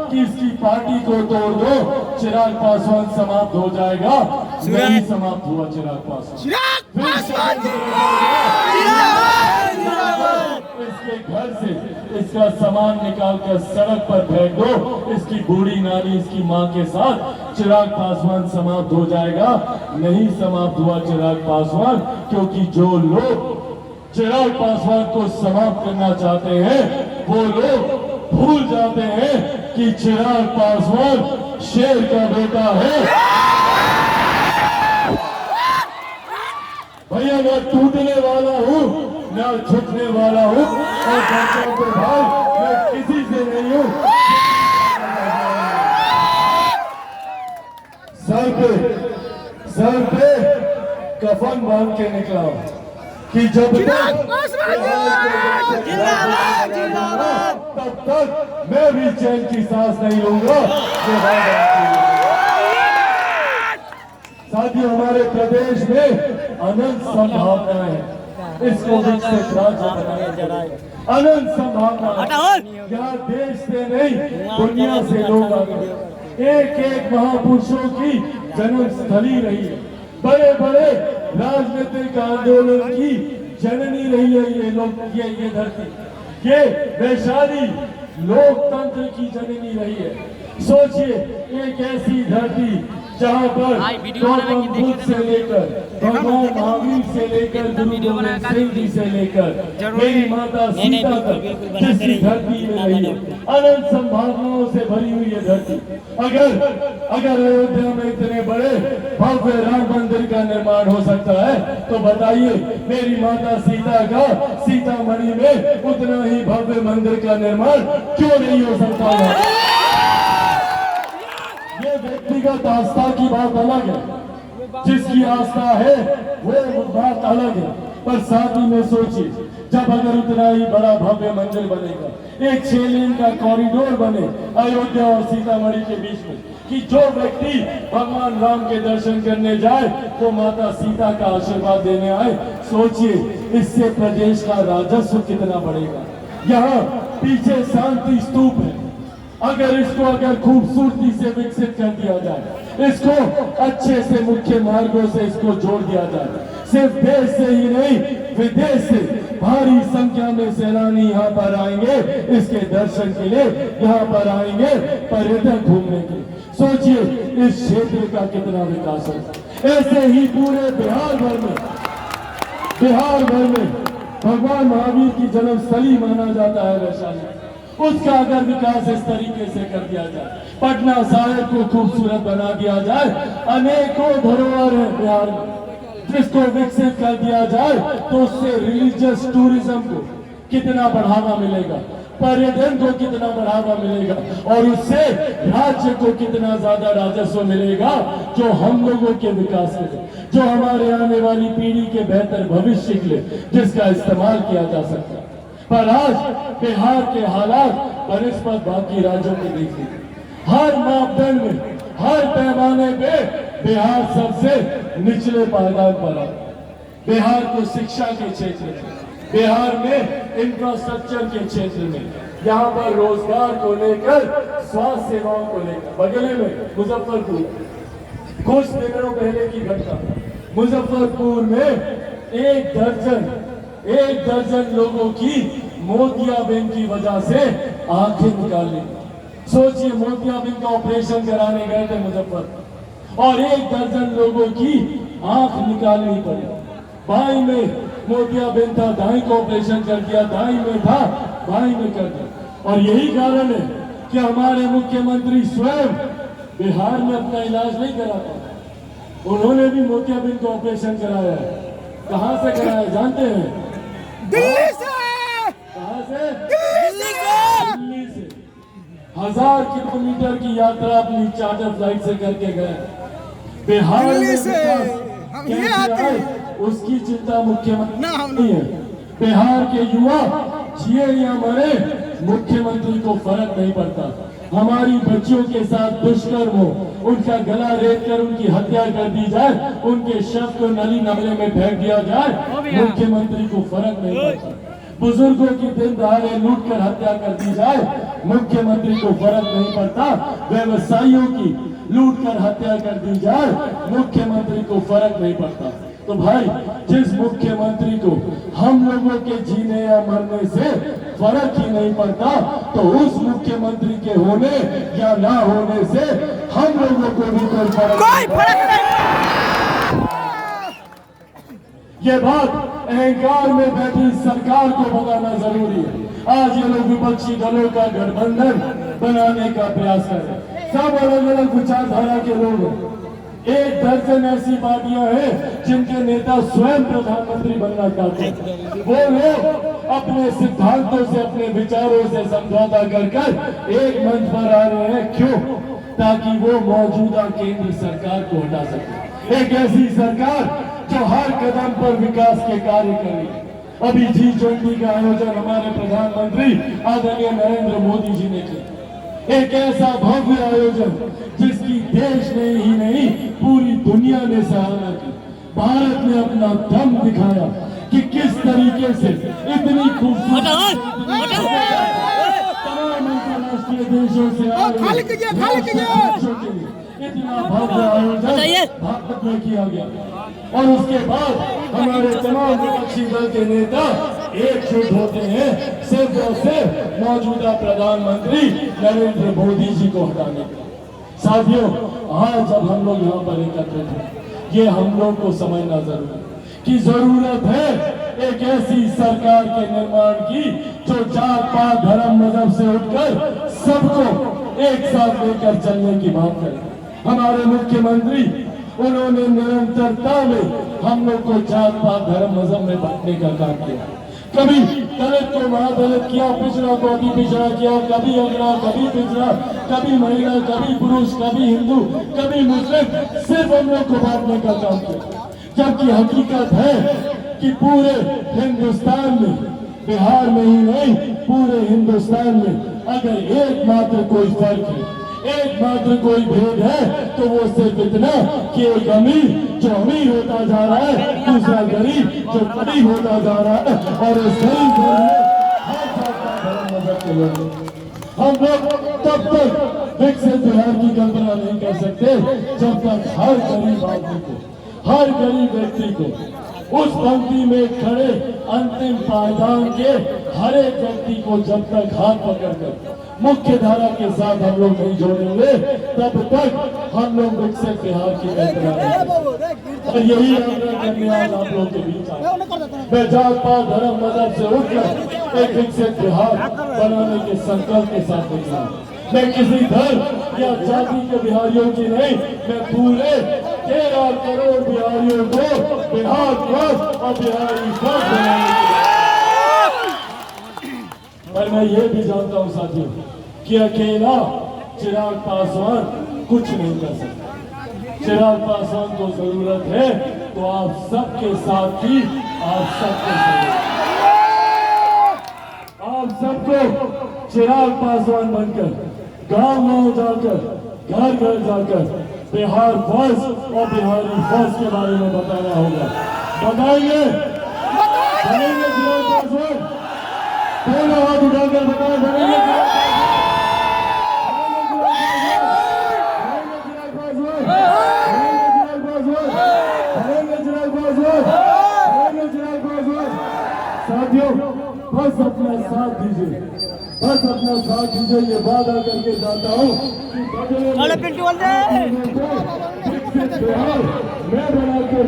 कि इसकी पार्टी को तोड़ दो, चिराग पासवान समाप्त हो जाएगा। नहीं समाप्त हुआ चिराग पासवान। इसके घर से इसका सामान निकाल कर सड़क पर फेंक दो, इसकी बूढ़ी नानी इसकी माँ के साथ, चिराग पासवान समाप्त हो जाएगा। नहीं समाप्त हुआ चिराग पासवान, क्योंकि जो लोग चिराग पासवान को समाप्त करना चाहते हैं वो लोग भूल जाते हैं कि चिराग पासवान शेर का बेटा है। भैया मैं टूटने वाला हूँ, मैं झुकने वाला हूँ, और बच्चों के भाई मैं किसी से नहीं हूँ। सर पे कफन बांध के निकला कि जब तक तब तक मैं भी चैन की सांस नहीं लूंगा। साथियों, हमारे प्रदेश में अनंत संभावनाएं हैं, इसको विकसित राज्य बनाया जाए। अनंत संभावनाएं, यहाँ देश से नहीं दुनिया से लोग आ गए। एक एक महापुरुषों की जन्म स्थली रही है, बड़े बड़े राजनीतिक आंदोलन की जननी रही है ये लोग, ये धरती, ये वैशाली लोकतंत्र की जननी रही है। सोचिए, एक ऐसी धरती जहाँ पर गौतम बुद्ध से लेकर भगवान महावीर से लेकर गुरु गोविंद सिंह जी से लेकर मेरी माता सीता तक जिसकी धरती में रही है, अनंत संभावनाओं से भरी हुई है धरती। अगर अयोध्या में इतने बड़े भव्य राम मंदिर का निर्माण हो सकता है, तो बताइए मेरी माता सीता का सीतामढ़ी में उतना ही भव्य मंदिर का निर्माण क्यों नहीं हो सकता है? ये व्यक्तिगत आस्था की बात अलग है, जिसकी आस्था है वो बात अलग है, पर साथ ही में सोचिए, जब अगर उतना ही बड़ा भव्य मंदिर बनेगा, एक 6 लेन का कॉरिडोर बने अयोध्या और सीतामढ़ी के बीच में, कि जो व्यक्ति भगवान राम के दर्शन करने जाए वो माता सीता का आशीर्वाद देने आए, सोचिए इससे प्रदेश का राजस्व कितना बढ़ेगा। यहाँ पीछे शांति स्तूप है, अगर खूबसूरती से विकसित कर दिया जाए, इसको अच्छे से मुख्य मार्गों से इसको जोड़ दिया जाए, सिर्फ देश से ही नहीं विदेश से भारी संख्या में सैलानी यहाँ पर आएंगे, इसके दर्शन के लिए यहाँ पर आएंगे, पर्यटक घूमने के। सोचिए इस क्षेत्र का कितना विकास होगा। ऐसे ही पूरे बिहार भर में भगवान महावीर की जन्मस्थली माना जाता है वैशाली, उसका अगर विकास इस तरीके से कर दिया जाए, पटना साहिब को खूबसूरत बना दिया जाए, अनेकों धरोहर है बिहार में, जिसको विकसित कर दिया जाए, तो उससे रिलीजियस टूरिज्म को कितना बढ़ावा मिलेगा, पर्यटन को कितना बढ़ावा मिलेगा, और उससे राज्य को कितना ज्यादा राजस्व मिलेगा, जो हम लोगों के विकास के लिए, जो हमारे आने वाली पीढ़ी के बेहतर भविष्य के लिए जिसका इस्तेमाल किया जा सकता है। पर आज बिहार के हालात बनिस्बत बाकी राज्यों के देखिए, हर मापदंड में, हर पैमाने पे बिहार सबसे निचले पायदान पर है। बिहार को शिक्षा के क्षेत्र में, बिहार में इंफ्रास्ट्रक्चर के क्षेत्र में, यहाँ पर रोजगार को लेकर, स्वास्थ्य सेवाओं को लेकर, बगले में मुजफ्फरपुर, कुछ दिनों पहले की घटना, मुजफ्फरपुर में एक दर्जन लोगों की मोतियाबिंद की वजह से आंखें निकाली। सोचिए, मोतियाबिंद का ऑपरेशन कराने गए थे मुजफ्फरपुर, और 1 दर्जन लोगों की आंख निकालनी पड़ी। बाई में मोतियाबिंद था, दाई को ऑपरेशन कर दिया, दाई में था, बाई में कर दिया। और यही कारण है कि हमारे मुख्यमंत्री स्वयं बिहार में अपना इलाज नहीं कराता, उन्होंने भी मोतियाबिंद का ऑपरेशन कराया है। कहां से कराया जानते हैं? दिल्ली से। कहां से? दिल्ली से 1000 किलोमीटर की यात्रा अपनी चार्टर फ्लाइट से करके गए। बिहार में हम ये आते हैं, उसकी चिंता मुख्यमंत्री नहीं है। बिहार के युवा जिए या मरे, मुख्यमंत्री को फर्क नहीं पड़ता। हमारी बच्चियों के साथ दुष्कर्म हो, उनका गला रेत कर उनकी हत्या कर दी जाए, उनके शव को नली नाले में फेंक दिया जाए, मुख्यमंत्री को फर्क नहीं पड़ता। बुजुर्गों की दिन दहाड़े लूट कर हत्या कर दी जाए, मुख्यमंत्री को फर्क नहीं पड़ता व्यवसायियों की लूट कर हत्या कर दी जाए, मुख्यमंत्री को फर्क नहीं पड़ता। तो भाई जिस मुख्यमंत्री को हम लोगों के जीने या मरने से फर्क ही नहीं पड़ता, तो उस मुख्यमंत्री के होने या ना होने से हम लोगों को भी कोई फर्क नहीं। ये बात अहंकार में बैठी सरकार को बताना जरूरी है। आज ये लोग विपक्षी दलों का गठबंधन बनाने का प्रयास कर रहे हैं। सब अलग अलग विचारधारा के लोग हैं। एक दर्जन ऐसी पार्टियां हैं जिनके नेता स्वयं प्रधानमंत्री बनना चाहते हैं। वो लोग अपने सिद्धांतों से, अपने विचारों से समझौता कर एक मंच पर आ रहे हैं। क्यों? ताकि वो मौजूदा केंद्र सरकार को हटा सके। एक ऐसी सरकार जो हर कदम पर विकास के कार्य कर रही है। अभी G20 का आयोजन हमारे प्रधानमंत्री आदरणीय नरेंद्र मोदी जी ने किया। एक ऐसा भव्य आयोजन जिसकी देश ने ही नहीं पूरी दुनिया ने सराहना की। भारत ने अपना दम दिखाया कि किस तरीके से इतनी खूबसूरत तमाम अंतर्राष्ट्रीय देशों से इतना भव्य आयोजन भारत में किया गया। और उसके बाद हमारे तमाम विपक्षी दल के नेता एकजुट होते हैं सिर्फ और सिर्फ मौजूदा प्रधानमंत्री नरेंद्र मोदी जी को हटाने का। साथियों, आज जब हम लोग यहाँ पर एकत्रित हैं, ये हम लोग को समझना जरूरी कि जरूरत है एक ऐसी सरकार के निर्माण की जो जात पात धर्म मजहब से उठकर सबको एक साथ लेकर चलने की बात करे। हमारे मुख्यमंत्री उन्होंने निरंतरता में हम लोग को जात पात धर्म मजहब में बांटने का काम किया। कभी दलित को महादलित किया, पिछड़ा को अति पिछड़ा किया, कभी अगड़ा, कभी पिछड़ा, कभी महिला, कभी पुरुष, कभी हिंदू, कभी मुस्लिम, सिर्फ हम लोग को बांटने का काम किया। जबकि हकीकत है कि पूरे हिंदुस्तान में, बिहार में ही नहीं पूरे हिंदुस्तान में अगर एकमात्र कोई फर्क है, एकमात्र कोई भेद है, तो वो सिर्फ इतना कि एक अमीर जो अमीर होता जा रहा है, दूसरा गरीब जो गरीब होता जा रहा है। और इस गरीब हर जात का धर्म मजहब के लोग हम लोग तब तक विकसित बिहार की कल्पना नहीं कर सकते जब तक हर गरीब आदमी को, हर गरीब व्यक्ति को उस पंक्ति में खड़े अंतिम पायदान के हर एक व्यक्ति को जब तक हाथ पकड़कर मुख्य धारा के साथ हम लोग नहीं जोड़ेंगे, तब तक हम लोग विकसित बिहार की कल्पना नहीं। और यही आग्रह करने आज आप लोगों के बीच आया। मैं जात पात धर्म मजहब से उठकर एक विकसित बिहार बनाने के संकल्प के साथ निकला। मैं किसी धर्म या जाति के बिहारियों की नहीं, मैं पूरे 13 करोड़ बिहारियों को बिहार फर्स्ट और बिहारी फर्स्ट बनाने। पर मैं ये भी जानता हूं साथियों कि अकेला चिराग पासवान कुछ नहीं कर सकता। चिराग पासवान को जरूरत है तो आप सबके साथ ही, आप सबको आप सबको चिराग पासवान बनकर गांव-गांव जाकर, घर घर जाकर बिहार फर्स्ट और बिहारी फर्स्ट के बारे में बताना होगा। बताएंगे चिराग पासवान, दोनों हाथ उठाकर बताएं, बनेंगे चिराग पासवान। साथियों, बस अपना साथ दीजिए, बस अपना साथ दीजिए। ये वादा करके जाता हूँ कि बदले में विकसित बिहार मैं बना के